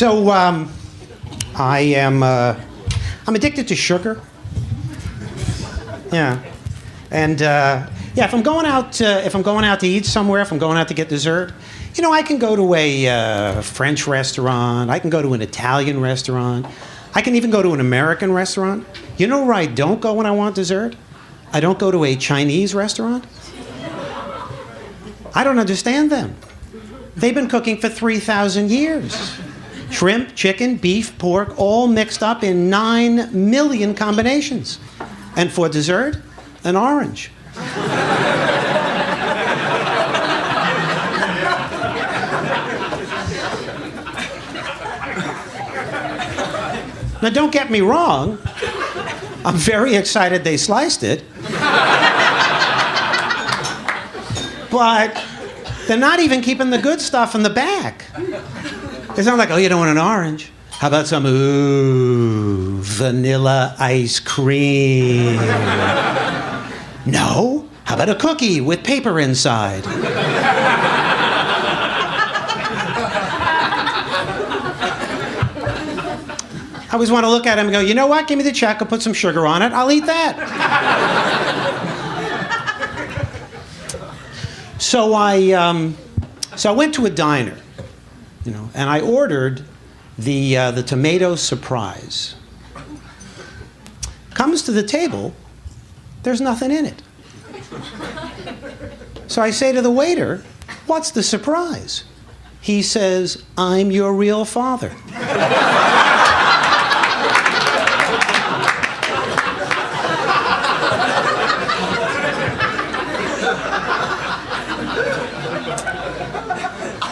So I'm addicted to sugar. Yeah, and if I'm going out to eat somewhere, if I'm going out to get dessert, I can go to a French restaurant. I can go to an Italian restaurant. I can even go to an American restaurant. You know where I don't go when I want dessert? I don't go to a Chinese restaurant. I don't understand them. They've been cooking for 3,000 years. Shrimp, chicken, beef, pork, all mixed up in 9 million combinations. And for dessert, an orange. Now, don't get me wrong. I'm very excited they sliced it. But they're not even keeping the good stuff in the back. It's not like, oh, you don't want an orange. How about some, vanilla ice cream? No. How about a cookie with paper inside? I always want to look at him and go, you know what? Give me the check. I'll put some sugar on it. I'll eat that. So I went to a diner, and I ordered the tomato surprise. Comes to the table, there's nothing in it. So I say to the waiter, what's the surprise? He says, I'm your real father.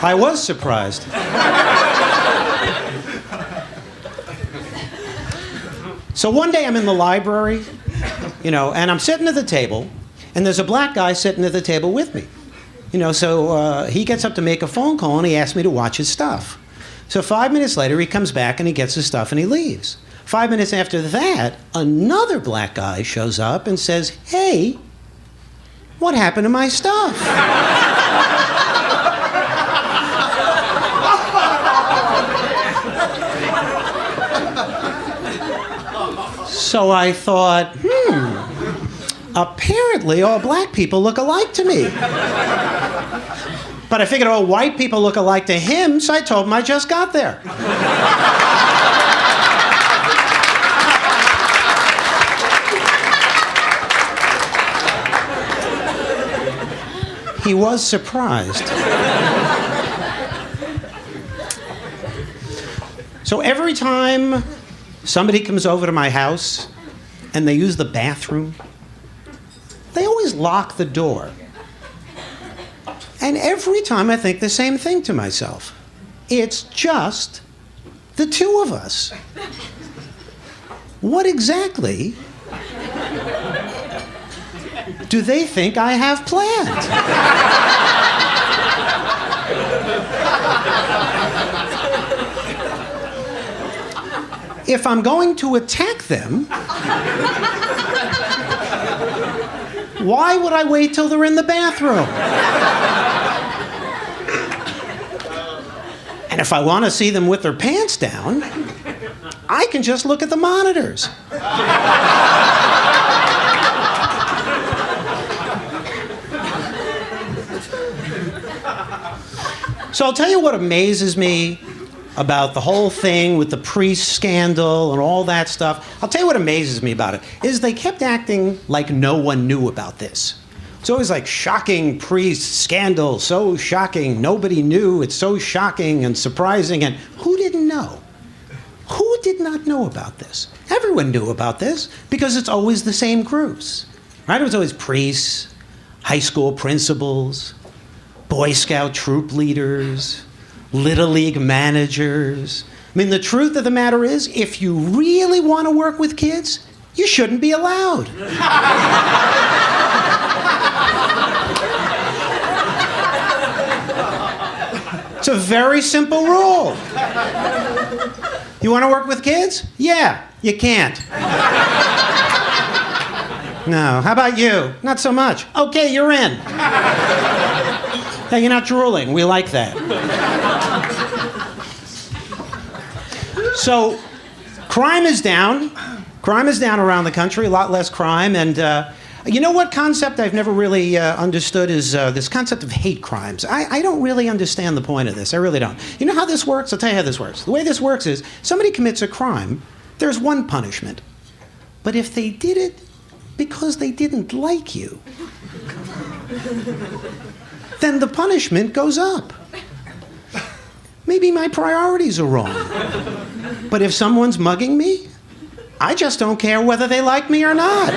I was surprised. So one day I'm in the library, and I'm sitting at the table, and there's a black guy sitting at the table with me. So he gets up to make a phone call, and he asks me to watch his stuff. So 5 minutes later, he comes back, and he gets his stuff, and he leaves. 5 minutes after that, another black guy shows up and says, hey, what happened to my stuff? So I thought, apparently all black people look alike to me. But I figured all white people look alike to him, so I told him I just got there. He was surprised. So every time somebody comes over to my house and they use the bathroom, they always lock the door. And every time I think the same thing to myself. It's just the two of us. What exactly do they think I have planned? If I'm going to attack them, why would I wait till they're in the bathroom? And if I want to see them with their pants down, I can just look at the monitors. So I'll tell you what amazes me about the whole thing with the priest scandal and all that stuff. I'll tell you what amazes me about it, is they kept acting like no one knew about this. It's always like, shocking priest scandal, so shocking, nobody knew, it's so shocking and surprising, and who didn't know? Who did not know about this? Everyone knew about this, because it's always the same groups, right? It was always priests, high school principals, Boy Scout troop leaders, Little League managers. I mean, the truth of the matter is, if you really want to work with kids, you shouldn't be allowed. It's a very simple rule. You want to work with kids? Yeah, you can't. No. How about you? Not so much. Okay, you're in. Hey, you're not drooling. We like that. So crime is down. Crime is down around the country, a lot less crime. And you know what concept I've never really understood is this concept of hate crimes. I don't really understand the point of this. I really don't. You know how this works? I'll tell you how this works. The way this works is somebody commits a crime, there's one punishment. But if they did it because they didn't like you, then the punishment goes up. Maybe my priorities are wrong. But if someone's mugging me, I just don't care whether they like me or not.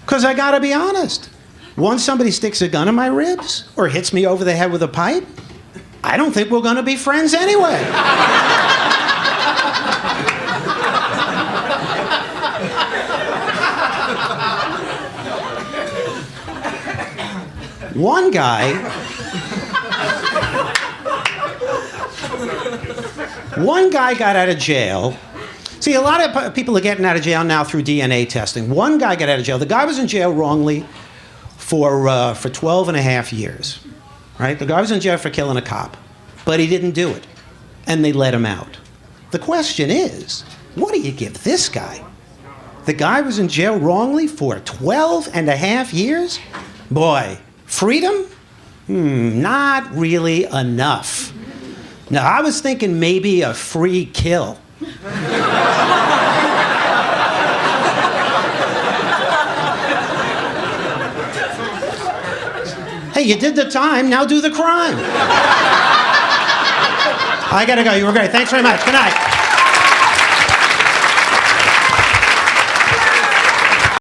Because I gotta be honest. Once somebody sticks a gun in my ribs or hits me over the head with a pipe, I don't think we're gonna be friends anyway. One guy got out of jail. See, a lot of people are getting out of jail now through DNA testing. One guy got out of jail. The guy was in jail wrongly for 12 and a half years. Right? The guy was in jail for killing a cop, but he didn't do it, and they let him out. The question is, what do you give this guy? The guy was in jail wrongly for 12 and a half years? Boy, freedom? Not really enough. Now, I was thinking maybe a free kill. Hey, you did the time, now do the crime. I gotta go, you were great. Thanks very much. Good night.